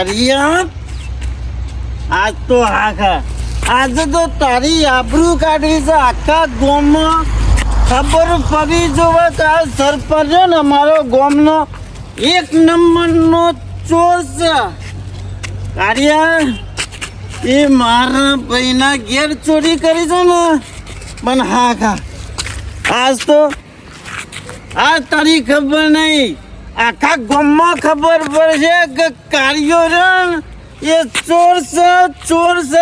કારિયા આજ તો આજે તો તારી આબરૂ કાઢી છે આખા ગામમાં ખબર પડી જોવે કે આ સરપંચ ને અમારો ગામનો એક નંબરનો ચોર છે કારિયા એ મારા ભાઈના ઘેર ચોરી કરી છે ને પણ આજ તો આ તારી ખબર નહીં આખા ગામમાં ખબર પડશે કે કારિયો એ ચોર છે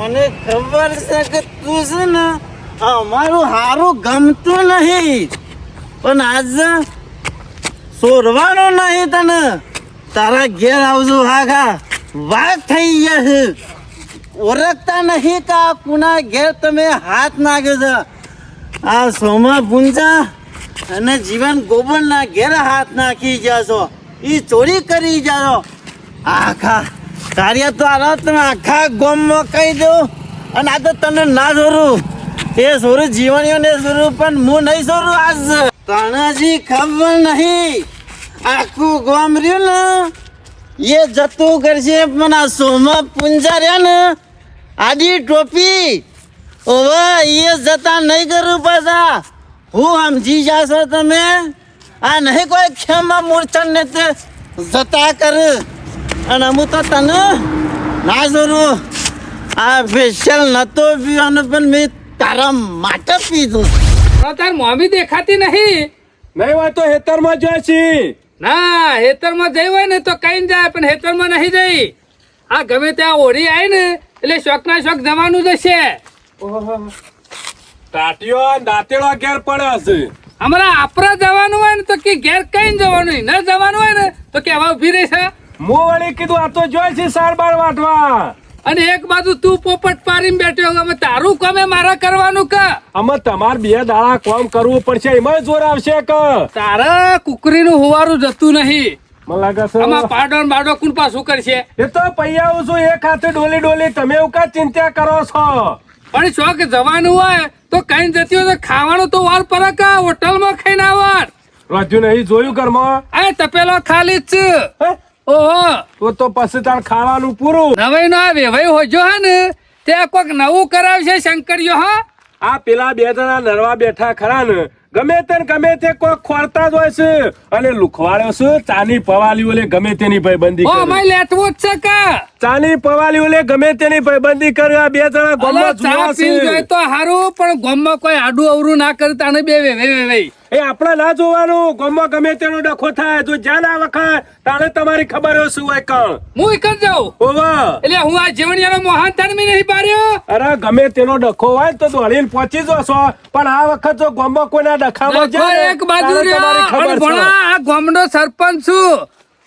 મને ખબર છે કે તું છે ને અમારું હારું ગમતું નહીં પણ આજે ચોરવાનું નહીં તને તારા ઘેર આવજો વાત થઈ ગયા છે ઓળખતા નહીં કે આ કુના ઘેર તમે હાથ નાખે છે આ સોમા પૂંજા અને જીવન ગોબરના ઘેર હાથ નાખી ગયા છો એ ચોરી કરી જાઓ આખા કાર્ય તો આ તમે આખા ગામમાં કહી દો અને આ તો તને ના જોરું એ સોરું જીવણીઓને જોરું પણ હું નહીં જોરું આજ તને હજી ખબર નહીં આખું ગામ રહ્યું ને એ જતું કરશે પણ આ સોમા પૂંજા રહ્યા ને આડી ટોપી ઓવે એ જતા નહીં કરું પાછા હું સમજી જાશો તમે આ નહીં કોઈ ખેમા મૂર્છન ને તે જતા કર અને હું તો તને ના જોરું આ સ્પેશિયલ નતો પીવાનો પણ મેં તારા માટે પીધું તાર મોમી દેખાતી નહીં હોય તો હેતરમાં જોઈશે ના હેતરમાં જઈ હોય ને તો કઈ જાય પણ હેતરમાં નહીં જઈ આ ગમે ત્યાં ઓઢી આવી ને એટલે શોખ ના શોખ જવાનું જશે ટાટીઓ દાંતેડો ઘેર પડે હશે અમારા આપણા જવાનું હોય ને તો કે ઘેર કઈ જવાનું ન જવાનું હોય ને તો કેવા ઉભી રહી છે હું વળી કીધું આ તો જોઈશે સાર બાર વાટવા અને એક બાજુ તું પોપટ પાડીને બેઠો અમે તારું કામે મારા કરવાનું કે અમે તમાર બે દાડા કામ કરવું પડશે એમાં જોર આવશે કે તારા કુકરીનું હોવારું જતું નહીં મને લાગે છે આમાં પાડો ને બાડો કોણ પાછું કરશે એ તો પૈયાવું છું એક હાથે ડોલી તમે એવું કા ચિંતા કરો છો પણ શોખ જવાનું હોય તો કઈ જતી હોય તો ખાવાનું તો વાર પર હોટલમાં ખાઈને આવવાનું રાજુ નહીં જોયું ઘરમાં આ તપેલો ખાલી જ છે હે? ઓહો તો પછી તાર ખાવાનું પૂરું નવાઈ નો આ વેવાઈ હોજો હે ને તે કોઈક નવું કરાવશે શંકરીયો હા આ પેલા બે જણા નરવા બેઠા ખરા ને ગમે તે કોઈ ખોરતા જ હોય છે અને લુખવાડ્યો છે ચાની પવાલીઓ લે ગમે તેની ભાઈબંધી ઓ કરે અમાય લેટવું જ છે કા ચાની પવાલીઓ લે ગમે તેની ભાઈબંધી કરે આ બે જણા ગોમમાં ચા જુઓ પીને છે જાય તો હારું પણ ગોમમાં કોઈ આડું અવરું ના કરતા ને બે વેવાઈ એ આપડે ના જોવાનું ગોમમાં ગમે તેનો ડખો થાય તો જ્યાં ના વખત તારે તમારી ખબર હોય શું હોય કણ હું એકન જાઉં ઓવા એટલે હું આ જીવણિયાનો મોહન તાન મી નહીં પાડ્યો અરે ગમે તેનો ડખો હોય તો દોડીને પહોંચી જશો પણ આ વખત જો ગોમમાં કોઈના ડખામાં ડખો જાય એક બાજુ તારે તમારી રહ્યો ખબર અને છે ભણા આ ગામનો સરપંચ છું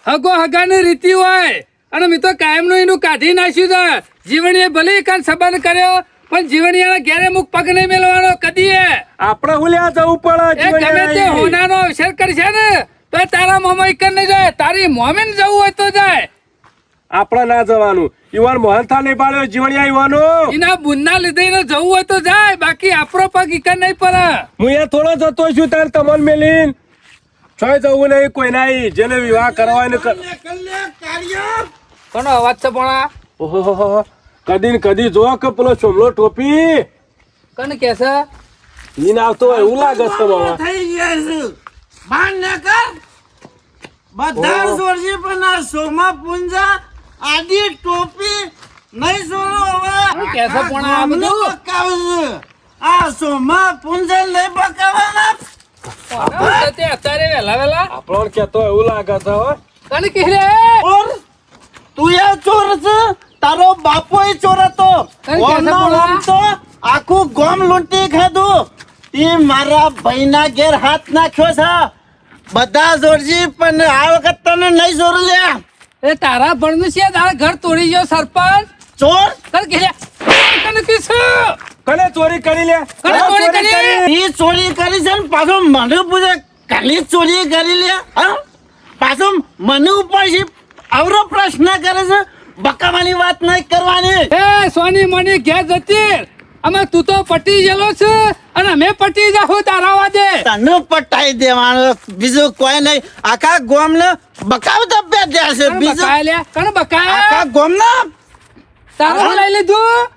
હગો હગાની રીતિ હોય અને મેં તો કાયમનું એનું કાઢી નાખ્યું છે જીવણીએ ભલે કાન સંબંધ કર્યો પણ જીવણીયાના ઘેરે મુખ પગ નહીં મેળવાનો કદી આપણે હુલ્યા જવું પડે એ ગમે તે હોનાનો અવસર કરશે ને તો તારા મોમાં એકન નહીં જાય તારી મોમીન જવું હોય તો જાય આપણે ના જવાનું યુવાન મોહનથાળ નહીં પાડ્યો જીવણિયા યુવાનો એના બુનના લીધે એને જવું હોય તો જાય બાકી આપણો પગ એકન નહીં પડે હું અહીંયા થોડો જતો છું તાર તમન મેલીન છોય જવું નહીં કોઈ નહીં જેને વિવાહ કરવા હોય ને કોનો અવાજ છે ભણા ઓહો કદી ને કદી જો કે પેલો ચોમલો ટોપી કોને કે છે ઈન આવતો હોય એવું લાગે છે બાબા થઈ ગયા છે બાન ને કર બધા સોરજી પણ આ સોમા પૂંજા આડી ટોપી નહીં સોરો હવે કે છે પણ આ બધું બકાવે આ સોમા પૂંજા નહીં બકાવાના તે અત્યારે વેલા આપણને કેતો એવું લાગે છે હો કોને કે રે ઓર તું એ ચોર છે તારો બાપો ચોર હતો ગોમનો નામ તો આખું ગોમ લૂંટી ખાધું તે મારા ભાઈના ઘેર હાથ નાખ્યો છે બધા જોરજી પણ આ વખત તને નહીં જોર લે એ તારા ભણનું છે તારા ઘર તોડી ગયો સરપંચ ચોર કર કે રે કને કે છે કને ચોરી કરી લે કને ચોરી કરી ઈ ચોરી કરી છે ને પાછો મને પૂછે કાલી ચોરી કરી લે હા પાછો મને ઉપર છે આવરો પ્રશ્ન કરે છે બકાવાની વાત નહીં કરવાની એ સોની મની ઘેર જતી અમે તું તો પટી ગયેલો છે અને અમે પટી જાહું તારા વાદે. તને પટાઈ દેવાનો, બીજું કોઈ નહીં. આખા ગોમ ને બકાવતા પેટ્યા છે. કોણ બીજું બકાય લ્યા? કોણ બકાય? આખા ગોમ ને તારું લઈ લીધું?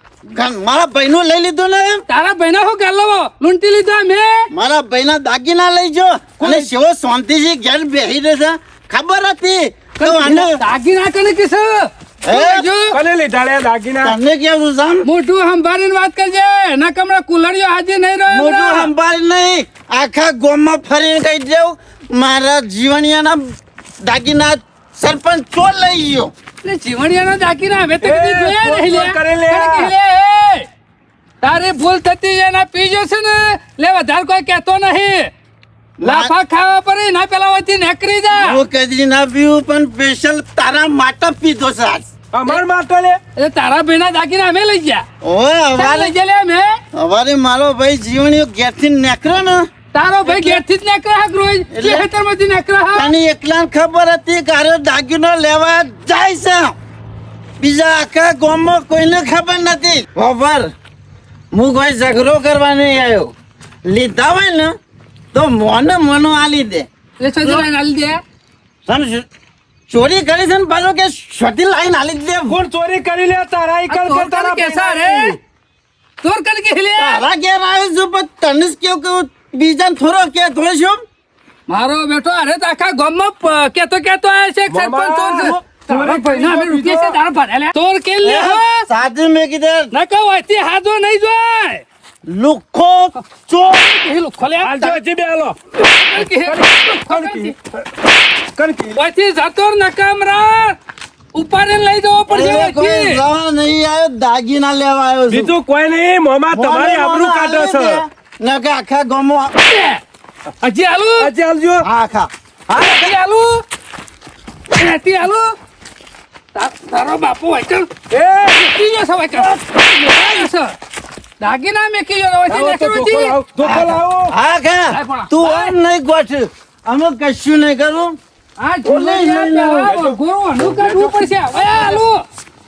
મારા ભાઈ નું લઈ લીધું ને. તારા ભાઈના શું ગાલો લૂંટી લીધો અમે? મારા ભાઈ ના દાગીના લઈ જો અને શેવો શાંતિથી ઘેર બેસી રહેશે. ખબર હતી તો આને દાગીના કને કિસ કને લીધા લે દાગીના? તને કેવું સામ મોઢું સંભાળીને વાત કરજે. ના કમરા કુલડીઓ હાજર નહીં રહ્યો મોટું હમણાં. સંભાળ નહીં. આખા ગામમાં ફરીને કહી દેવું મારા જીવણિયાના દાગીના સરપંચ ચોર લઈ ગયો. એટલે જીવણિયાના દાગીના હવે તો કદી જોયા ચોર નહીં લ્યા. કરે લ્યા. કોણ કહે લે? તારી ભૂલ થતી છે ને પીજો છે ને લે વધારે કોઈ કહેતો નહીં. લાફા ખાવા પર ના પેલા વચ્ચે નેકરી જા. હું કદી ના પીવું પણ સ્પેશિયલ તારા માટે પીધો છે આજ. અમાર માટે લે. એટલે તારા ભાઈના દાગીના અમે લઈ ગયા. ઓય ચાલ હવારે લઈ ગયા લે અમે. હવારે મારો ભાઈ જીવણીઓ ઘેરથી નીકળ્યો ને તારો ભાઈ ઘેરથી જ નેકરા હાક રોજ એટલે- ખેતરમાંથી નેકરા હાક. તને એકલા ખબર હતી કે આરો દાગીનો લેવા જાય છે. બીજા આખા ગામમાં કોઈને ખબર નથી. ખબર હું કોઈ ઝઘડો કરવા નહીં આવ્યો. લીધા હોય ને તો મોને મનો આલી દે. એટલે સજી લાઈન આલી દે. તને ચોરી કરી છે ને પાછો કે છોટી લાઈન આલી દે. કોણ ચોરી કરી લે? તારા ઈ કર ચોર કે તારા કન કેસા રે? ચોર કન કે લે? તારા ઘેર આવ્યો છું પણ તને જ કેવું કે બીજાને થોડો કે થોડો છું. મારો બેટો અરે તો આખા ગામમાં કેતો આવ્યો છે કે સરપંચ ચોર છે. તારા ભાઈના અમે રૂપિયા છે તારા ભાડે લે. ચોર કે લે હો? સાચું મેં કીધું ના કહો હોયથી હાજો નહીં જોય. લુખો ચોર. એ લુખ્ખો લે. હાલજો હજી બે હાલો. કણકી. હોયથી જતો નકામ રા. ઉપાડીને લઈ જવો પડશે એ કોઈ હોયથી. જવા નહીં આવ્યો, દાગીના લેવા આવ્યો છું. બીજું કોઈ નહીં. મોમાં તમારી આબરૂ કાઢે છે. ના કે આખા ગામમાં હજી હાલું? હજી હાલજો. આખા હા હજી હાલું? હજી હાલું? તારો બાપુ હોય છે. એ કીજો છે હોય છે. દાગીના મેં કીજો હોય છે આવો તો નેકરો ધોકો જી. લાવો. ધોકો લાવો. આખા તું આમ નહીં ગોઠ. અમે કશું નહીં કરું. આ ઝૂલે પેલા ગોરવાનું કાઢવું પડશે. ઓય હાલું.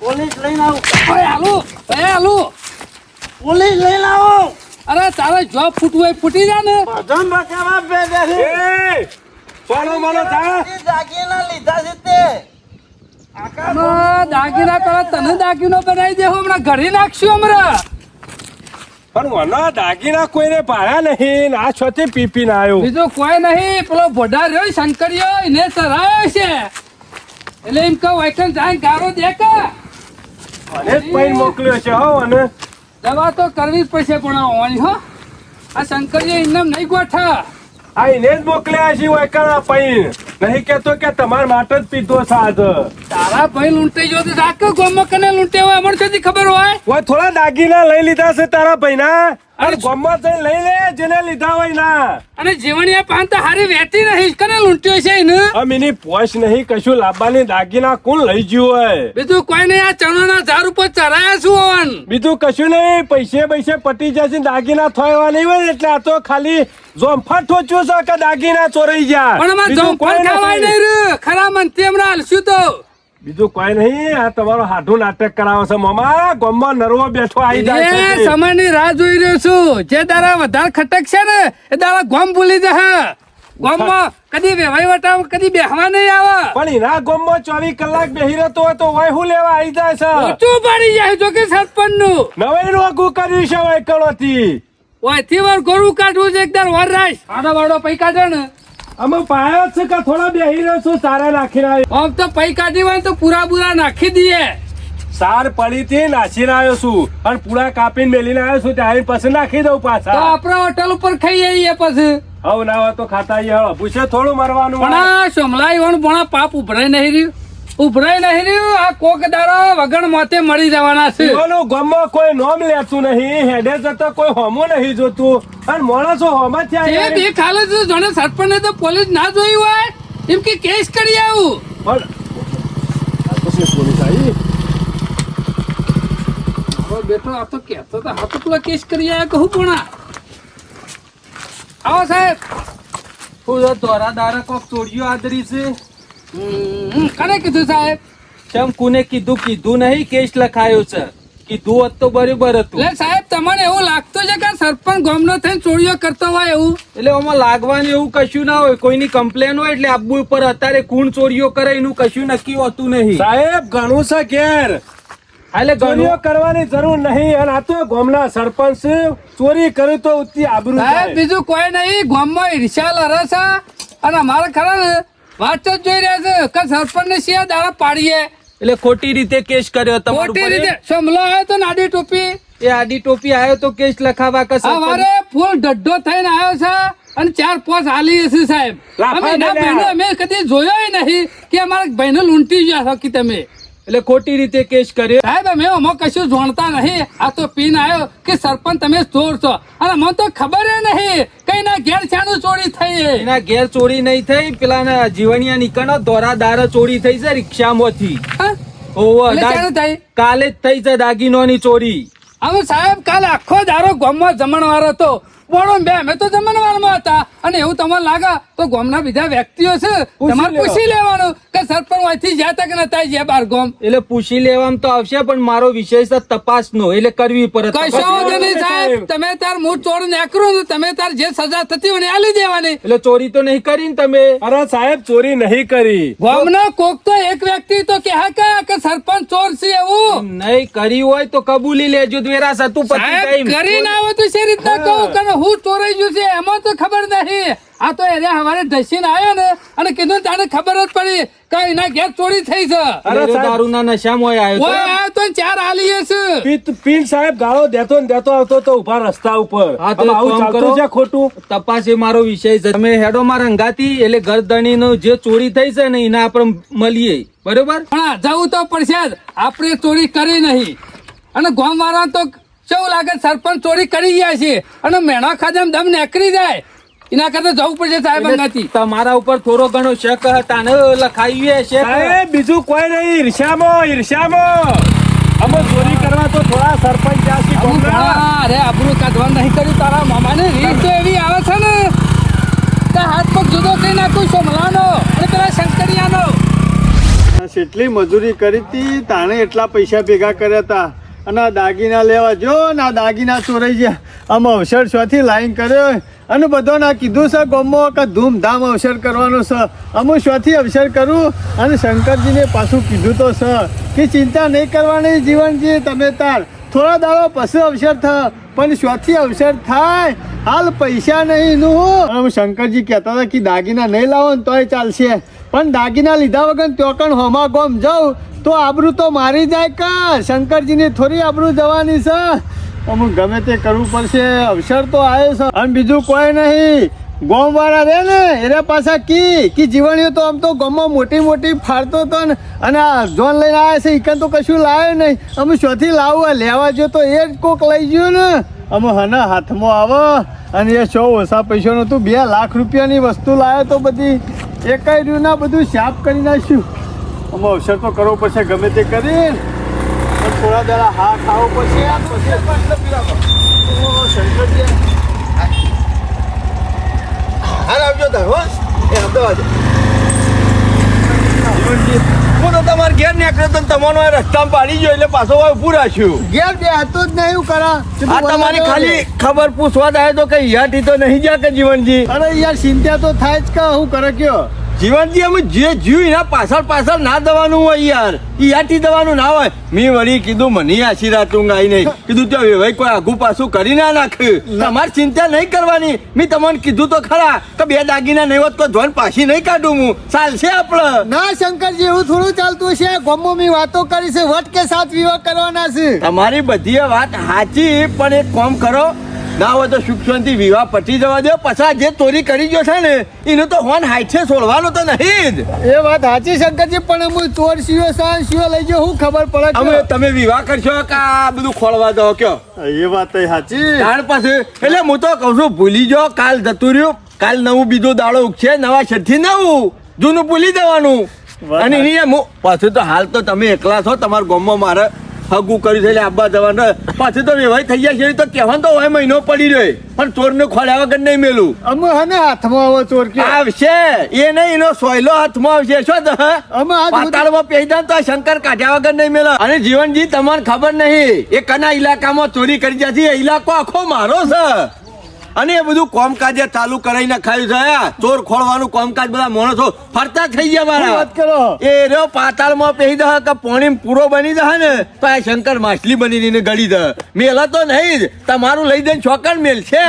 પોલીસ લઈને આવો. ઓય હાલું. ઓય હાલું. પોલીસ લઈને આવો. અરે તારે જોબ ફૂટવું હોય ફૂટી જા ને. બધો બચાવવા ભેગા છે. એ સોનો મોનો થા. દાગીના લીધા છે તે. આખા હમણાં દાગીના પેલા તને દાગીનો બનાવી દેવો હમણાં ઘડી નાખશું હમણાં. પણ મને દાગીના કોઈને પાયા નહીં ને આ છોથી પીપી ના આવ્યો. બીજું કોઈ નહીં. પેલો ભોડા રહ્યો શંકરિયો એને ચરાયો છે એટલે એમ કહું વૈકન જાય ગારો દેખા. અને જ પૈન મોકલ્યો છે હો. અને દવા તો કરવી જ પડશે પણ આવવાની હો. આ શંકરિયો એમને નહીં ગોઠા. આ એને જ મોકલ્યા છે વૈકણા પૈન. નહીં કેતો કે તમારા માટે જ પીધો છે આજ. તારા ભાઈ લૂંટાઈ ગયો તો આખો ગામમાં કને લૂંટે હોય અમને કદી ખબર હોય. ઓય થોડા દાગીના લઈ લીધા છે તારા ભાઈના. અને ગામમાં જઈને લઈ લે જેને લીધા હોય ના. અને જીવણીયા પાન તો હારી વેતી નહીં કને લૂંટ્યો છે એને. અમીની પોશ નહીં કશું લાવવાની. દાગીના કોણ લઈ ગયું હોય? બીજું કોઈ નહીં. આ ચણાના ઝાડ ઉપર ચરાયા છું હોવાનું. બીજું કશું નહીં. પૈસે પટી જશે. દાગીના થવા નહીં હોય એટલે આ તો ખાલી જોમફાટ ઠોચ્યું છે કે દાગીના ચોરાઈ ગયા. પણ અમાર બીજું કોઈ જમફળ ખાવાય નથી. નહીં રે. ખરા મનથી હમણાં હાલશું તો. બીજું કોઈ નહીં. આ તમારો હાડું નાટક કરાવો છે મામા. ગામમાં નરવો બેઠો આવી જાય એ છે. સમયની રાહ જોઈ રહ્યો છું. જે તારા વધારે ખટક છે ને એ તારા ગોમ ભૂલી જશે. ગોમમાં કદી વેવાઈ વટા કદી બેહવા નહીં આવે. પણ એના ગામમાં 24 કલાક બેહી રહેતો હોય તો વય હું લેવા આવી જાય છે. ઓછું પડી જાય જો કે સરપંચ નું. નવાઈનું આગું કર્યું છે વૈકળોથી. ઓયથી વાર ગોરું કાઢવું છે એકદમ વરરાશ. આડો વાડો પૈ કાઢે ને અમે પાયો જ છે કે થોડા બેહી રહ્યો છું. સારા નાખીને આવ્યો. આમ તો પૈ કાઢી હોય તો પૂરા બુરા નાખી દઈએ. સાર પડી થી નાસીને આવ્યો છું અને પૂરા કાપીને મેલીને આવ્યો છું. ત્યાં પછી નાખી દઉં તો પાછા. આપડે હોટલ ઉપર ખાઈ આવીએ પછી. હવે ના હોય તો ખાતા આવીએ. હળો પૂછે થોડું મરવાનું પણ આ સોમલાઈ વણ ભણા પાપ ઉભરાય નહીં રહ્યું. ઉભરાય નહીં રહ્યું. આ કોક દાડો વગણ મોતે મળી જવાના છે. ઓલું ગામમાં કોઈ નોમ લેતું નહીં. હેડે જતો કોઈ હોમું નહીં જોતું. અને માણસો હોમાં એ થયા. બે ખાલે છે જોને સરપંચ ને તો પોલીસ ના જોઈ હોય એમ કે કેસ કરી આવું. પણ આ તો શું પોલીસ આવી? હવે બેઠો આ તો કેતો તો હા તો પેલો કેસ કરી આવ્યા કહું પણ આવો સાહેબ. હું દોરા દારા કોક ચોરીઓ આદરી છે. કને કીધું સાહેબ? ચમ કુને કીધું નહીં. કેસ લખાયો છે. કીધું હોત તો બરોબર હતું. એટલે સાહેબ તમને એવું લાગતું છે કે સરપંચ ગામનો થઈને ચોરીઓ કરતો હોય એવું? એટલે આમાં લાગવાનું એવું કશું ના હોય. કોઈની કમ્પ્લેન હોય એટલે આબુ ઉપર અત્યારે કોણ ચોરીઓ કરે એનું કશું નક્કી હોતું નહીં. સાહેબ ઘણું છે ઘેર એટલે ચોરીઓ કરવાની જરૂર નહીં અને આ તો ગામના સરપંચ ચોરી કરે તો ઉત્તી આબરૂ સાહેબ જાય. બીજું કોઈ નહીં, ગામમાં ઈર્ષ્યા લરે છે અને અમારે ખરા ને વાત જ જોઈ રહ્યા છે કે સરપંચ ને શિયા દાડા પાડીએ. એટલે ખોટી રીતે કેસ કર્યો તમારું ખોટી ઉપર. રીતે સમલો આવ્યો તો નાડી ટોપી એ આડી ટોપી આવ્યો તો કેસ લખાવા કે સરપંચ- અમારે ફૂલ ઢડ્ઢો થઈને આવ્યો છે અને 4-5 હાલી હશે સાહેબ. લાફા અમે એના મેલ્યા. બહેનો અમે કદી જોયો નહીં કે અમારા ભાઈને લૂંટી ગયા છો કે તમે. એટલે ખોટી રીતે કેસ કર્યો. સાહેબ અમે આમાં કશું જાણતા નહીં. આ તો પીન આવ્યો કે સરપંચ તમે ચોર છો અને મને તો ખબર નહીં કઈ ના ઘેર છાનું ચોરી થઈ. એના ઘેર ચોરી નહીં થઈ, પેલા જીવણિયા નીકળનો દોરા દારા ચોરી થઈ છે રિક્ષામાંથી. હા? ઓહો, એટલે ચાનું થઈ? કાલે જ થઈ છે દાગીનોની ચોરી. અમે સાહેબ કાલે આખો દારો ગામમાં જમણવાર હતો. બોલો બે અમે તો જમણવારમાં હતા અને એવું તમને લાગે તો ગામના બીજા વ્યક્તિઓ છે તમારે પૂછી લેવાનું કે સરપંચ અહીંથી જ્યાં તક નતા જ્યાં બાર ગામ. એટલે પૂછી લેવામાં તો આવશે પણ મારો વિષય છે તપાસનો, એટલે કરવી પડે કશો તપાસ. વાંધો નહીં સાહેબ. તમે તાર મૂળ ચોર નેકરું ને તમે તાર જે સજા થતી હોય ને આલી દેવાની. એટલે ચોરી તો નહીં કરી ને તમે? અરે સાહેબ ચોરી નહીં કરી. ગામના કોક તો એક વ્યક્તિ તો કે સરપંચ ચોર છે એવું. નહીં કરી હોય તો કબૂલી લેજો. વેરાસ હતું પછી સાહેબ કઈ કરી ના આવે તો શી રીતના કહું કે હું ચોરાઈ ગયું છે એમાં તો ખબર નહીં. આ તો એને હવારે ઢસીને આવ્યો ને અને કીધું તાને ખબર જ પડી કે એના ઘેર ચોરી થઈ છે. અરે સાહેબ. દારૂના નશામાં આવ્યો ઓય તો. આવ્યો તો 4 હાલી છે. પીન સાહેબ ગાળો દેતો ને દેતો આવતો તો ઉભા રસ્તા ઉપર. હા, તો આમ એક આવું કામ ચાલતું કરો. છે ખોટું. તપાસ એ મારો વિષય છે. તમે હેડો માં રંગાતી એટલે ગરદણી નો જે ચોરી થઈ છે ને એના આપણે મળીએ, બરોબર? પણ જવું તો પડશે જ. આપણે ચોરી કરી નહીં અને ગામ વાળા તો કેવું લાગે સરપંચ ચોરી કરી ગયા છે અને મેણા ખાધા દમ નીકળી જાય એના કરતા જવું પડશે સાહેબ અંગાથી. તમારા ઉપર થોડો ઘણો શક હતા ને લખાઈએ છે. સાહેબ બીજું કોઈ નહીં. ઈર્ષ્યામાં અમે ચોરી કરવા તો થોડા સરપંચ ત્યાંથી અમુક ગામના. ઘણા અરે આબરૂ કાઢવા નહીં કર્યું તારા મામાને રીત તો એવી આવે છે ને કે હાથ પગ જુદો કરી નાખું સોમલાનો અને પેલા શંકરિયાનો. કેટલી મજૂરી કરી હતી તાણે એટલા પૈસા ભેગા કર્યા હતા અને આ દાગીના લેવા જો ને આ દાગીના ચોરાઈ ગયા. આમ અવસર શોથી લાઈન કર્યો અને બધો ના કીધું છે ગામમાં કે ધૂમધામ અવસર કરવાનો છે. અમુક શોથી અવસર કરું અને શંકરજીને પાછું કીધું તો છે કે ચિંતા નહીં કરવાની જીવનજી, તમે તાર થોડા દાડો પછી અવસર થાય પણ શોથી અવસર થાય. હાલ પૈસા નહીં નું હું શંકરજી કહેતા હતા કે દાગીના નહીં લાવો ને તોય ચાલશે પણ દાગીના લીધા વગર ત્યોકણ હોમા ગોમ જાઉં તો આબરૂ તો મારી જાય કા. શંકરજીની થોડી આબરૂ જવાની છે. અમુક ગમે તે કરવું પડશે. અવસર તો આવ્યો છે અને બીજું કોઈ નહીં. ગોમ વાળા રે ને એના પાછા કી જીવણીઓ તો આમ તો ગોમમાં મોટી મોટી ફાડતો હતો ને અને આ જોન લઈને આવ્યા છે ઈકન તો કશું લાવ્યો નહીં. અમે શોથી લાવવા લેવા જો તો એ જ કોક લઈ ગયું ને. અમે હના હાથમાં આવે અને એ 100 ઓછા પૈસાનું તું 2 લાખ રૂપિયાની વસ્તુ લાવ્યો તો બધી એકાઈ રહ્યું ના બધું સાફ કરી નાખ્યું. અમે અવસર તો કરવો પડશે ગમે તે કરીને પણ થોડા દાડા હા ખાવો પડશે. શંકરજી હાલ આવજો તાર હો એ અમદાવાદ. હું તો તમારે ઘેર નીકળ્યો તો તમારો રસ્તામાં પાડી ગયો એટલે પાછો ઉભું રાખ્યું. ઘેર બે હતો જ નહીં કરા. આ તમારી ખાલી ખબર પૂછવા આવ્યો તો કઈ યાથી તો નહીં જા કે જીવનજી. અરે યાર ચિંતા તો થાય જ કે હું કરે કયો. જીવનજી અમે જે જીવ એના પાછળ ના દવાનું હોય યાર. યાથી દવાનું ના હોય. મેં વળી કીધું મને આશીર્વાદ ઊંઘ નહીં કીધું તો ભાઈ કોઈ આગુ પાછું કરી ના નાખ. તમારે ચિંતા નહીં કરવાની. મેં તમને કીધું તો ખરા કે 2 દાગીના નહીં હોત તો ધોન પાછી નહીં કાઢું હું. ચાલશે આપડે. ના શંકરજી એવું થોડું ચાલતું છે. ગોમો મેં વાતો કરી છે વટ કે સાથ વિવાહ કરવાના છે. તમારી બધી વાત સાચી પણ એક કામ કરો ના હોય તો સુખ શાંતિ વિવાહ પતી જવા દો. પછી જે ચોરી કરી ગયો છે ને એનો તો હોન હાઈઠે છોડવાનો તો નહીં જ. એ વાત સાચી શંકરજી પણ હું ચોર શિયો સાન શિયો લઈ ગયો હું ખબર પડે અમે તમે વિવાહ કરશો કે આ બધું ખોળવા દો કયો એ વાત સાચી. ત્યાર પછી એટલે હું તો કઉ છું ભૂલી જાઓ. કાલ જતું રહ્યું. કાલ નવું બીજો દાડો ઉગશે. નવા છઠ્ઠી નવું જૂનું ભૂલી જવાનું. અને એની પાછું તો હાલ તો તમે એકલા છો. તમારા ગામમાં મારે હગું કર્યું છે એટલે આબા જવાનું પાછું તો વેવાય થઈ ગયા છે તો કહેવાનું તો હોય મહિનો પડી રહ્યો પણ ચોરને ખોલ્યા વગર નહીં મેલું અમે હને હાથમાં આવો ચોર કે આવશે એ નહીં એનો સોયલો હાથમાં આવશે શું તો અમે આજ પાતાળમાં પહેરી દે તો આ શંકર કાઢ્યા વગર નહીં મેલો અને જીવનજી તમને ખબર નહીં એ કના ઇલાકામાં ચોરી કરી જતી એ ઇલાકો આખો મારો છે અને એ બધું કોમકાજ ચાલુ કરાવી નાખાયું છે આ ચોર ખોળવાનું કોમકાજ બધા માણસો ફરતા થઈ ગયા મારા વાત કરો એ રહ્યો પાતાળમાં પહેરી દે કે પોણી પૂરો બની જાય ને તો આ શંકર માછલી બની ગળી દે મેલા તો નહીં જ તમારું લઈ દઈને ચોકન મેલ છે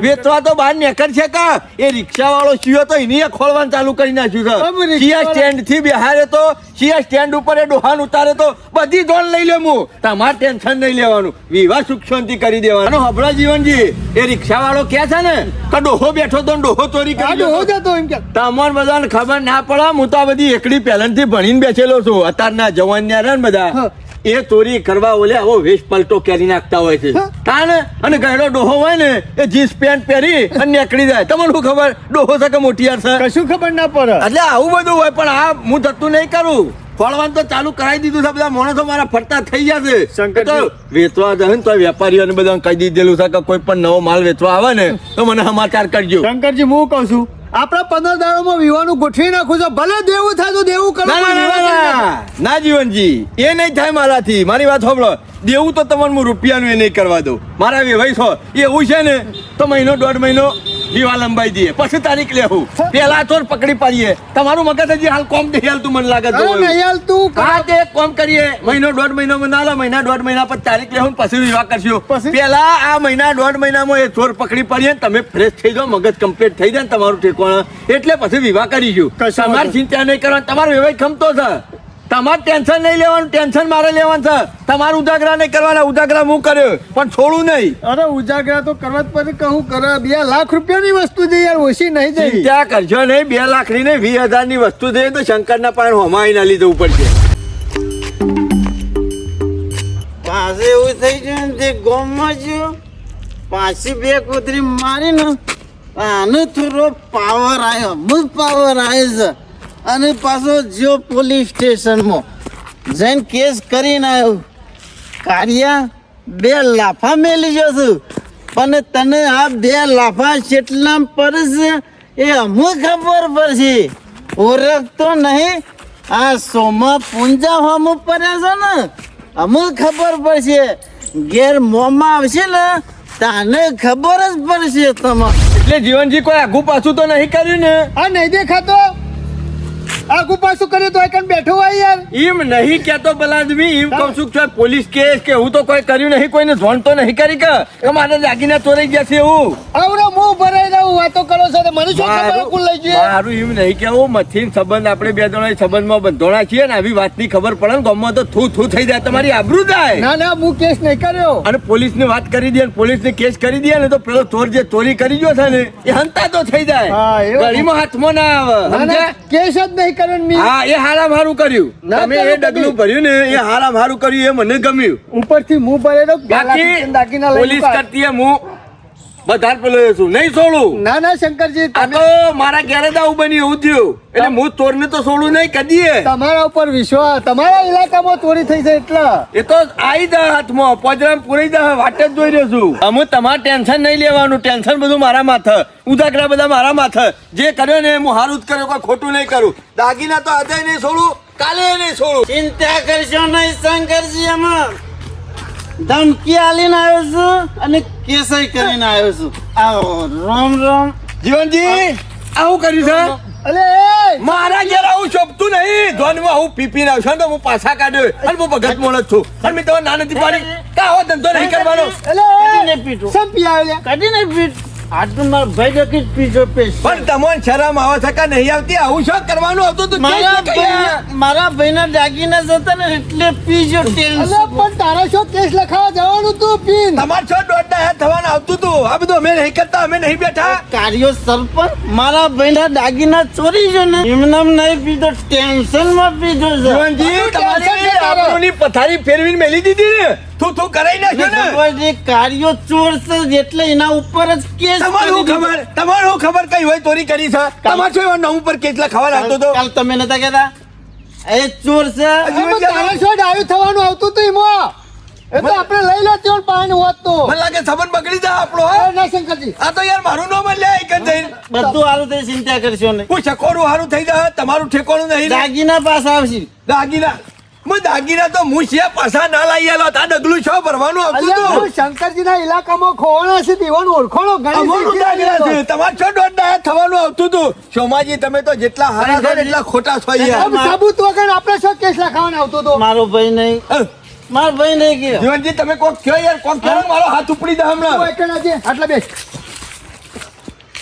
વેચવા તો બહાર નેકર છે કા એ રિક્ષા વાળો શિયો તો એની ખોલવાનું ચાલુ કરી નાખ્યું છે શિયા સ્ટેન્ડ થી બિહારે તો શિયા સ્ટેન્ડ ઉપર એ ડોહાન ઉતારે તો બધી ધોન લઈ લે હું તમારે ટેન્શન નહીં લેવાનું વિવાહ સુખ શાંતિ કરી દેવાનું હબળા જીવનજી એ રિક્ષા વાળો કે છે ને કે ડોહો બેઠો તો ડોહો ચોરી કરી હો જતો એમ કે તમાર બધાને ખબર ના પડે હું તો આ બધી એકડી પહેલાથી ભણીને બેઠેલો છું અત્યારના જવાન ને બધા એ ચોરી કરવા ઓલે આવો વેશ પલટો કરી નાખતા હોય છે તાને અને ગયડો ડોહો હોય ને એ જીન્સ પેન્ટ પહેરી અને નીકળી જાય તમને શું ખબર ડોહો છે કે મોટિયાર છે કશું ખબર ના પડે એટલે આવું બધું હોય પણ આ હું થતું નહીં કરું ખોળવાનું તો ચાલુ કરાવી દીધું છે બધા માણસો મારા ફરતા થઈ ગયા છે શંકરજી. તો વેચવા જાય ને તો વેપારીઓને બધા કહી દીધેલું છે કે કોઈ પણ નવો માલ વેચવા આવે ને તો મને સમાચાર કરજો શંકરજી હું કહું છું આપણા 15 દાડોમાં વિવાહનું ગોઠવી નાખું છું ભલે દેવું થાય તો દેવું કરો ના, ના, ના, ના, ના જીવનજી એ નહીં થાય મારાથી મારી વાત સાંભળો દેવું તો તમને હું રૂપિયાનું એ નહીં કરવા દઉં મારા વેવાઈ છો એવું છે ને તો મહિનો દોઢ મહિનો વિવાહ લંબાઈ દઈએ પછી તારીખ લેવું પેલા ચોર પકડી પાડીએ તમારું મગજ હજી હાલ કોમ નહીં હાલતું મને લાગે છે અરે એવું. નહીં હાલ તું હા તે એક કામ કરીએ મહિનો દોઢ મહિનો ના લો મહિના દોઢ મહિના પછી તારીખ લેવું ને પછી વિવાહ કરશું પછી? પેલા આ મહિના દોઢ મહિનામાં એ ચોર પકડી પાડીએ ને તમે ફ્રેશ થઈ જાઓ મગજ કમ્પ્લીટ થઈ જાય ને તમારું ઠેકવાણ એટલે પછી વિવાહ કરીશું કશો તમારે વાંધો ચિંતા નહીં કરવાની તમારો વ્યવહાર ખમતો છે તમારે ટેન્શન નહીં લેવાનું ટેન્શન મારે લેવાનું છે તમારે ઉજાગરા નહીં કરવાના ઉજાગરા હું કર્યો પણ છોડું નહીં અરે ઉજાગરા તો કરવા જ પડે કહું કરે 2 લાખ રૂપિયાની વસ્તુ છે યાર ઓછી નહીં જઈ ચિંતા કરશો નહીં 2 લાખ ની નહીં 20,000 ની વસ્તુ છે તો શંકરના પાણ હોમાઈ ના લીધું પડશે પાસે એવું થઈ ગયું ને તે ગોમમાં જ્યો પાછી 2 કૂતરી મારીને આનો થોડો પાવર આવ્યો અમુક પાવર આવ્યો છે અને પાછો જ્યો પોલીસ સ્ટેશનમાં જઈને કેસ કરીને આવ્યો કાર્યા 2 લાફા મેલી જશું પણ તને આ 2 લાફા કેટલા પડશે એ અમુક ખબર પડશે ઓળખતો નહીં આ સોમાં પૂંજા હોમ પડ્યા છે ને અમુક ખબર પડશે ઘેર મોમાં આવશે ને તને ખબર જ પડશે તમારે એટલે જીવનજી કોઈ આગુ પાછું તો નહીં કર્યું ને આ નહીં દેખાતો આગુ પાછું કરે તો એકન બેઠો હોય યાર એમ નહીં કેતો બલાદમી એમ કહું છું કે પોલીસ કેસ કે હું તો કોઈ કર્યું નહીં કોઈને જોણ તો નહીં કરી કે મારે દાગીના ચોરાઈ ગયા છે એવું આવડો મું ભરાઈ રહું વાતો કરો છો તો મને શું ખબર કોણ લઈ ગયો મારું એમ નહીં કેવું મથીન સંબંધ આપણે 2 જણા સંબંધમાં બંધોણા છીએ ને આવી વાતની ખબર પડે ને ગામમાં તો થૂ થૂ થઈ જાય તમારી આબરૂ જાય ના ના હું કેસ નહીં કર્યો અને પોલીસની વાત કરી દે પોલીસને કેસ કરી દે ને તો પેલો ચોર જે ચોરી કરી ગયો છે ને એ હંતા તો થઈ જાય હા, એવું. ગળીમાં હાથમાં ના આવે ના ના સમજ્યા? કેસ જ નહીં કર્યો ને મેં. હા એ હારામ હારું કર્યું ના તમે કરો એ ડગલું ભર્યું ને એ હારામ હારું કર્યું એ મને ગમ્યું ઉપરથી મું ભરેલો બાકી દાગીના લઈને પોલીસ કરતી હું વધારે પેલો છું નહીં છોડું ના ના શંકરજી આ તમે તો મારા ઘેરે જ આવું બન્યું એવું થયું એટલે હું ચોરને તો છોડું નહીં કદીએ તમારા ઉપર વિશ્વાસ તમારા ઇલાકામાં ચોરી થઈ છે એટલે એ તો આવી જાય હાથમાં પોજરામ પૂરી જાય વાટ જ જોઈ રહ્યો છું અમે તમારે ટેન્શન નહીં લેવાનું ટેન્શન બધું મારા માથે ઉજાગરા બધા મારા માથે જે કર્યો ને હું સારું જ કર્યો કોઈ ખોટું નહીં કરું દાગીના તો આજે નહીં છોડું કાલે નહીં છોડું ચિંતા કરશો નહીં શંકરજી એમાં ધમકી આલીને આવ્યો છું અને કેસય કરીને આવ્યો છું આવો રામ રામ જીવનજી આવું કર્યું છે અલે એ મારા ઘેર આવું શોભતું નહીં ધોનમાં આવું પીપીને આવશે ને તો હું પાછા કાઢ્યો અને હું ભગત મોણ જ છું અને મેં તમારે ના નથી પાડી કા આવો ધંધો નહીં કરવાનો અલે પીટો સમ પીયા કઢીને પીટ આટલું મારા ભાઈ ડકી પીજો પેશ પણ તમને શરમ આવે છે કે નહીં આવતી આવું શું કરવાનું આવતું તું મારા ભાઈના દાગીના જતા ને એટલે પીજો ટેન્શન પણ તારા શું કેસ લખાવા જવાનું તું પીન તમારે છો દોડના હાથ થવાનું આવતું તું આ બધું અમે નહીં કરતા અમે નહીં બેઠા કાર્યો સરપંચ મારા ભાઈના દાગીના ચોરી છે ને એમનામ નહીં પીધો ટેન્શન માં પીધો છે જીવનજી તમારી આબરૂની પથારી ફેરવીને મેલી દીધી ને તું તું કરાઈ નાખ્યો ને ખબર કાર્યો ચોર છે એટલે એના ઉપર જ કેસ તમારું ખબર કઈ હોય ચોરી કરી છે તમારે શું એવા નામ ઉપર કેટલા ખાવા આવતો તો કાલ તમે નતા કહેતા એ ચોર છે જીવનજી, તારા શું ડાયું થવાનું આવતું તું એમાં એ તો આપણે લઈ લે ત્યોર પાણી હોત તો મને લાગે સંબંધ બગડી જાય આપણો એ હા ના શંકરજી આ તો યાર મારું નામ જ લે એક જ જઈને બધું હારું થઈ ચિંતા કરશો નહીં હું ચકોરું હારું થઈ જાય તમારું ઠેકોણું નહીં રે. દાગીના પાસ આવશે દાગીના હું દાગીના તો હું છે પાછા ના લઈ આવેલો તા ડગલું છો ભરવાનું આવતું અલ્યા હતું હું શંકરજીના ઇલાકામાં ખોવાણા છે દીવાન ઓળખોણો ઘણી અમારું શીખી દાગીના ગયેલો. છે તમારે છો દોઢ દાયા થવાનું આવતું હતું સોમાજી તમે તો જેટલા હારા છો ને એટલા ખોટા છો યાર આમ સાબુત વગર આપણે શું કેસ લખાવાનો આવતો તો મારો ભાઈ નહીં મારો ભાઈ નહીં ગયો જીવનજી તમે કોક કયો યાર કોક કયો ને મારો હાથ ઉપડી દે હમણાં તું એકલા જે આટલા બેસ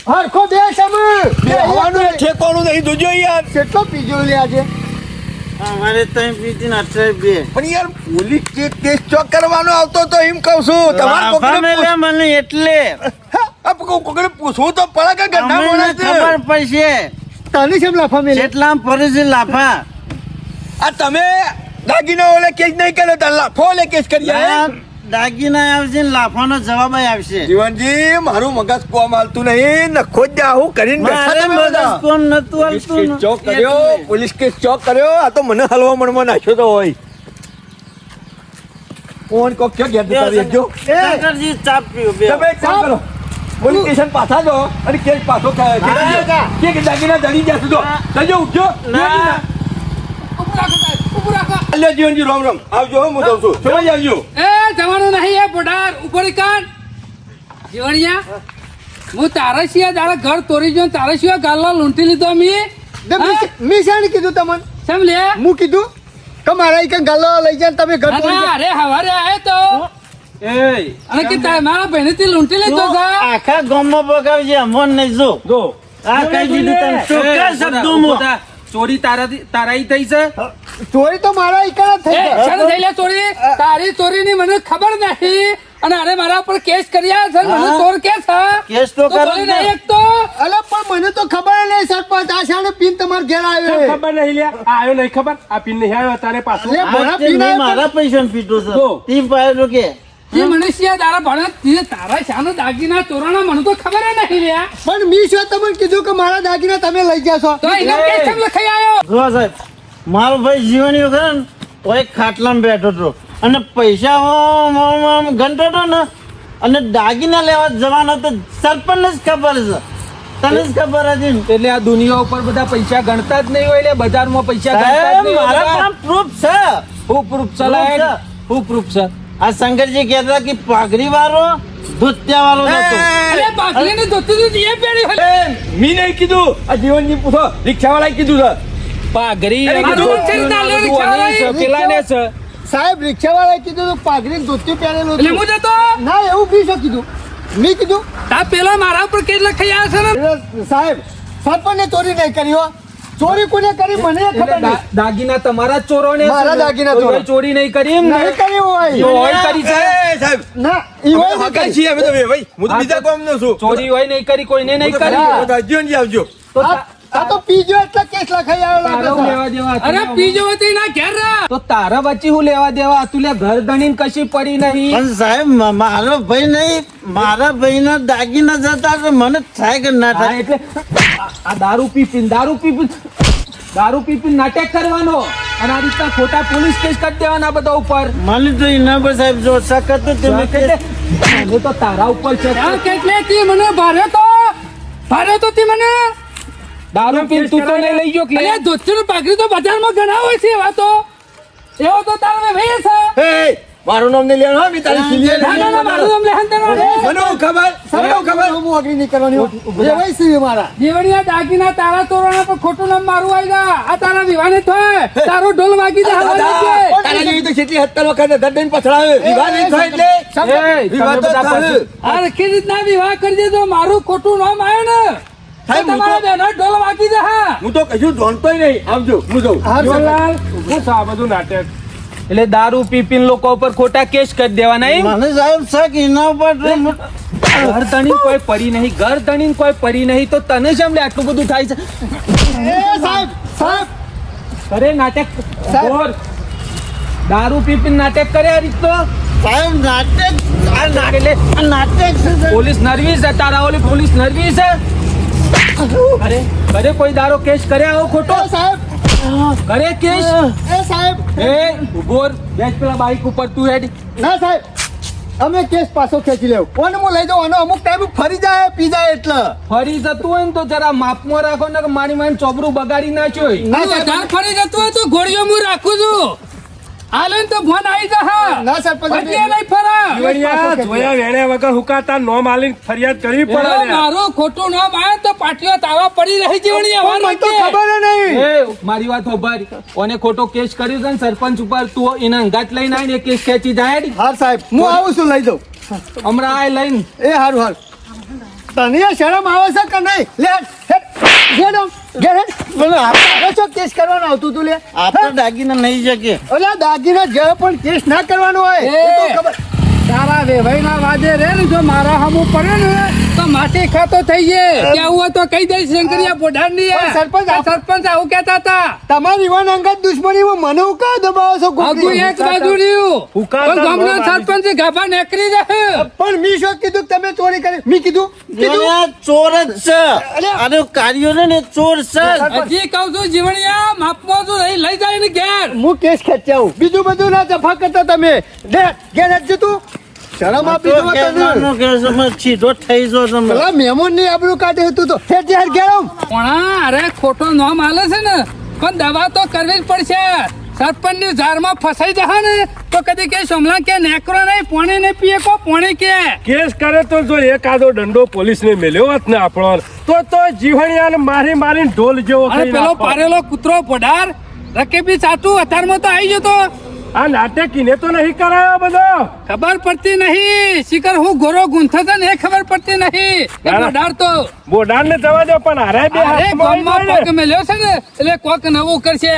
હરખો બેસ અમે બે હવાનું ઠેકોણું નહીં જોજો યાર કેટલો પીજો લે આજે અમારે ત્યાં પીધી ને 18 પણ યાર પોલીસ કેસ ચોક કરવાનો આવતો તો એમ કહું છું તમારે કોકને મળ્યા મને એટલે કોકને પૂછવું તો પડે કે ગંડા અમને માણસ છે. ખબર પડશે તને કેમ લાફા મેલે જેટલા ફરે છે લાફા આ તમે દાગીના ઓલે કેસ નહીં કર્યો તો લાફો ઓલે કેસ કરી આયા. દાગીના આવશે ને લાફાનો જવાબ આવશે જીવનજી મારું મગજ કોમ હાલતું નહીં નખો જ હું કરીને બેઠા મારે તમે મગજ બધા. કોમ નતું પોલીસ હાલતું કેસ ચોક કર્યો પોલીસ કેસ ચોક કર્યો આ તો મને હલવા મણમાં નાખ્યો તો હોય કોણ કોક ક્યાં ગયા જતા રહેજો. શંકરજી ચાપ પીઓ બે તમે એક કામ કરો પોલીસ સ્ટેશન પાછા જો અને કેસ પાછો કે દાગીના દડી જશે તો જજો ઉઠજો ના ઉભું રાખો સાહેબ, ઉભું રાખો. અલ્યા જીવનજી રામ રામ આવજો હો, હું જાઉં છું સમજ આવજો એ જવાનું નહીં એ પોઢાર ઉપર કાન જીવણિયા હું તારા સિવાય તારા ઘર તોડી જો તારા સિવાય ગાલ્લો લૂંટી લીધો મી મી શાણે કીધું તમને સમ લે હું કીધું કે મારા એક ગાલો લઈ જાય ને તમે ઘર તોડી ના, અરે હવારે આયો તો અને કે મારા બહેનેથી લૂંટી લીધો છે આખા ગામમાં બગાવજે અમોન નહીં જો જો આ કઈ દીધું તને ચોખ્ખા શબ્દોમાં ચોરી તારાઈ થઈ છે ચોરી તો મારા એકલા જ થઈ એ જાય શાને થઈ લે ચોરી તારી ચોરીની મને ખબર નહીં અને અરે મારા ઉપર કેસ કર્યા છે મને ચોર કે છે કેસ તો તું કરો બોલી જ ને. નહીં એક તો અલે પણ મને તો ખબર નહીં સરપંચ આ શાણે પીન તમારા ઘેર આવ્યો છે. ખબર નહીં લ્યા આ આવ્યો નહીં ખબર આ પીન નહીં આવ્યો તારે પાછું લે, આ મારા તે પીન નહીં આવ્યો મારા પૈસા પીટો છે જો. તી પાયો કે જે મનુષ્ય તારા ભણે તે તારા શાનો દાગીના ચોરાણા મને તો ખબર નહીં રહ્યા પણ મી શું તમને કીધું કે મારા દાગીના તમે લઈ જશો તો એનો કેસ કેમ લખાઈ આવ્યો જો સાહેબ મારો ભાઈ જીવણીઓ ખરો ને તો એક ખાટલામાં બેઠો હતો અને પૈસા આમ ગણતો હતો ને અને દાગીના લેવા જવાનો તો સરપંચને જ ખબર છે તને જ ખબર હતી ને. એટલે આ દુનિયા ઉપર બધા પૈસા ગણતા જ નહીં હોય એટલે બજારમાં પૈસા ગણતા જ સાહેબ, નહીં હોય મારા બધા. પાસે proof છે હું પ્રૂફ છે Proof લાયક? છે. હું પ્રૂફ છે આ શંકરજી કહેતા કે પાઘડી વાળો ધોતિયા વાળો નતો અરે બાકલીની ધોતી તો એ પહેરી હોય મી નહીં કીધું આ જીવનજી પૂછો રિક્ષાવાળાએ કીધું છે પાઘડી અરે, અને કીધું છે, ધોતિયું તાલે બધું રિક્ષાવાળાએ. અને છે, પેલાને છે. સાહેબ રિક્ષાવાળાએ કીધું તો પાઘડી ને ધોતિયું પહેરેલું એટલે હતું. હું જતો ના એવું બી શું કીધું મી કીધું તા પેલા મારા ઉપર કેસ લખાઈ આવ્યા છે ને એટલે સાહેબ સરપંચને ચોરી નહીં કરી હો ચોરી કોને કરી મને એટલે ખબર નહીં દાગીના તમારા જ ચોરોને છે. મારા દાગીના કોઈ ચોરો. ચોરી નહીં કરી એમ ને? નહીં કરી જો હોય હોય કરી છે એ સાહેબ ના ઈ અમે હોય તો નહીં હગાઈ કરી. છીએ અમે તો ભાઈ હું તો હા, બીજા તો- કોમનો છું ચોરી હોય નહીં કરી કોઈને નહીં હું તો કરી ખાલી બધા જીવનજી આવજો તો આ તો પીજો એટલે કેસ લખાઈ આવ્યો તારા લાગે હું છે. લેવા દેવા હતું? અરે પીજો હતી ના ઘેર રહા તો તારા વચ્ચે હું લેવા દેવા હતું લે ઘર ધણીને કશી પડી નહીં પણ સાહેબ મારો ભાઈ નહીં મારા ભાઈના દાગીના જતા તો મને થાય કે ના હા, થાય એટલે આ દારૂ પીપીને નાટક કરવાનો અને આ રીતના ખોટા પોલીસ કેસ કરી દેવાના બધા ઉપર મને તો એના પર સાહેબ જો સખત તો તમે એટલે મને તો તારા ઉપર છે આ કેટલે તી મને ભાર્યો તો તી મને દારૂ પીને તું તો નહીં લઈ ગયો કે અરે ધોતી પાઘડી તો બજારમાં ઘણા હોય છે એવા તો એવો તો તારે ભાઈ છે એ મારું નામ નહીં લેવાનું હો, મેં તારી સિલિયર ના ના ના મારું નામ લેહન તેનો મને હું ખબર મને હું ખબર હું આગળ નહીં કરવાની હો. એ હોય છે મારા જીવણિયા દાગીના તારા તોરણા પર ખોટું નામ મારું આવી ગયા આ તારા વિવાને થાય તારો ઢોલ વાગી જાય તારા જેવી તો કેટલી 70 વખત ગરદન પછડાવે વિવાહ નહીં થાય એટલે એ, વિવાહ તો તમે બધા થાય. આ રખી રીતના વિવાહ કરી દેજો મારું ખોટું નામ આવે ને તો સાહેબ, હું તમારા તો- બહેનો ઢોલ વાગી જાય હું તો કશું જોણતોય નહીં આવજો હું જાઉં જીવનલાલ શું છે આ બધું નાટક એટલે દારૂ પીપીને લોકો ઉપર ખોટા કેસ કરી દેવાના એમ મને સાહેબ શક એના ઉપર તો ઘર ધણીને કોઈ પડી નહીં ઘર ધણીને કોઈ પડી નહીં તો તને જ એમ લે આટલું બધું થાય છે એ સાહેબ અરે નાટક બોર દારૂ પીપીને નાટક કરે આ રીતનો સાહેબ નાટક આ નાટક એટલે આ નાટક છે સાહેબ. પોલીસ નર્વી છે તારા ઓલી પોલીસ નર્વી છે અરે અરે કોઈ દારો કેસ કરે આવો ખોટો એ સાહેબ કરે કેસ એ સાહેબ એ ઉભો રહે. બેસ પેલા બાઈક ઉપર તું હેડ ના સાહેબ અમે કેસ પાછો ખેંચી લેવું કોને હું લઈ જાઉં અને અમુક ટાઈમ ફરી જાય પી જાય એટલે ફરી જતું હોય ને તો જરા માપમાં રાખો ને કે મારી મારી ચોબરું બગાડી નાખ્યો હોય. ના વધારે સાહેબ ફરી જતું હોય તો ઘોડીઓ હું રાખું છું હાલે ને તો ફોન આવી જા ના સરપંચ પછી નહીં ફરા જીવણિયા જોયા વેણ્યા વગર હુકાતા નોમ આલીને ફરિયાદ કરવી પડે એલો લ્યા. મારું ખોટું નામ આવે તો પાટીઓ તાવા પડી રહી જીવણીયા મને તો ખબર જ નહીં એ મારી વાત હોભારી ઓને ખોટો કેસ કર્યો છે ને સરપંચ ઉપર તું એના અંગાત લઈને આવીને એ કેસ ખેંચી જાય હેડી. હા સાહેબ હું આવું છું લઈ જાઉં હમણાં આ લઈને એ હારું હારું તને શરમ આવે છે કે નહીં લે હેડ બોલો શું કેસ કરવાનો આવતું તું લે આપણે દાગીના નહીં શકે ઓલા દાગીના જ્યારે પણ કેસ ના કરવાનો હોય એ. એ તો ખબર તારા વેવાઈના વાજે રે ને જો મારા હમું પડે ને તો માટી ખાતો થઈ જાય કેવું હોય તો કહી દઈશ શંકરિયા બોઢારની પણ સરપંચ સરપંચ આવું કહેતા હતા તમારી ઈવન અંગત દુશ્મનીમાં મને હું કાં દબાવો છો આગુ એક બાજુ રહ્યું હુકાતા પણ ગામનો નોમ આલી. સરપંચ ગાભા નીકળી જાય પણ મી શું કીધું કે તમે ચોરી કરી મી કીધું જીવણિયા ચોર જ છે અરે કાર્યો ને ચોર છે જ. હજી કહું છું જીવણિયા માપમાં તું લઈ જાય ને ઘેર હું કેસ ખેંચ્યા બીજું બધું ના જફા કરતા તમે લે ઘેર જ તું શરમ આપી તો દો તને કહેવાનું કે તમે સીધો થઈ જો તમે પેલા મહેમાન ની આબરૂ કાઢે હતું તો ફેર જાહેર ઘેર આવ પણ અરે ખોટો નામ આલે છે ને પણ દવા તો કરવી જ પડશે સરપંચ ની ઝારમાં ફસાઈ જશે ને તો કદી કે સોમલા કે નેકરો નહીં પોણી નહીં પીએ કો પોણી કે કેસ કરે તો જો એકાદો દંડો પોલીસને મેલ્યો હોત ને આપણો તો જીવણિયાને મારી મારીને ઢોલ જેવો અને કરી પેલો નાખો. પારેલો કૂતરો પોઢાર રકેબી સાચું અત્યારમાં તો આવી જતો આ નાટકીને તો નહીં કરાયો બધો ખબર પડતી નહીં શિખર હું ગોરો ગૂંથો છે ને એ ખબર પડતી નહીં એ પોઢાર તો બોડાને જવા દો પણ હારાય બે અરે હાથમાં આવી ગામમાં જાય પગ ને. મેલ્યો છે ને એટલે કોક નવું કરશે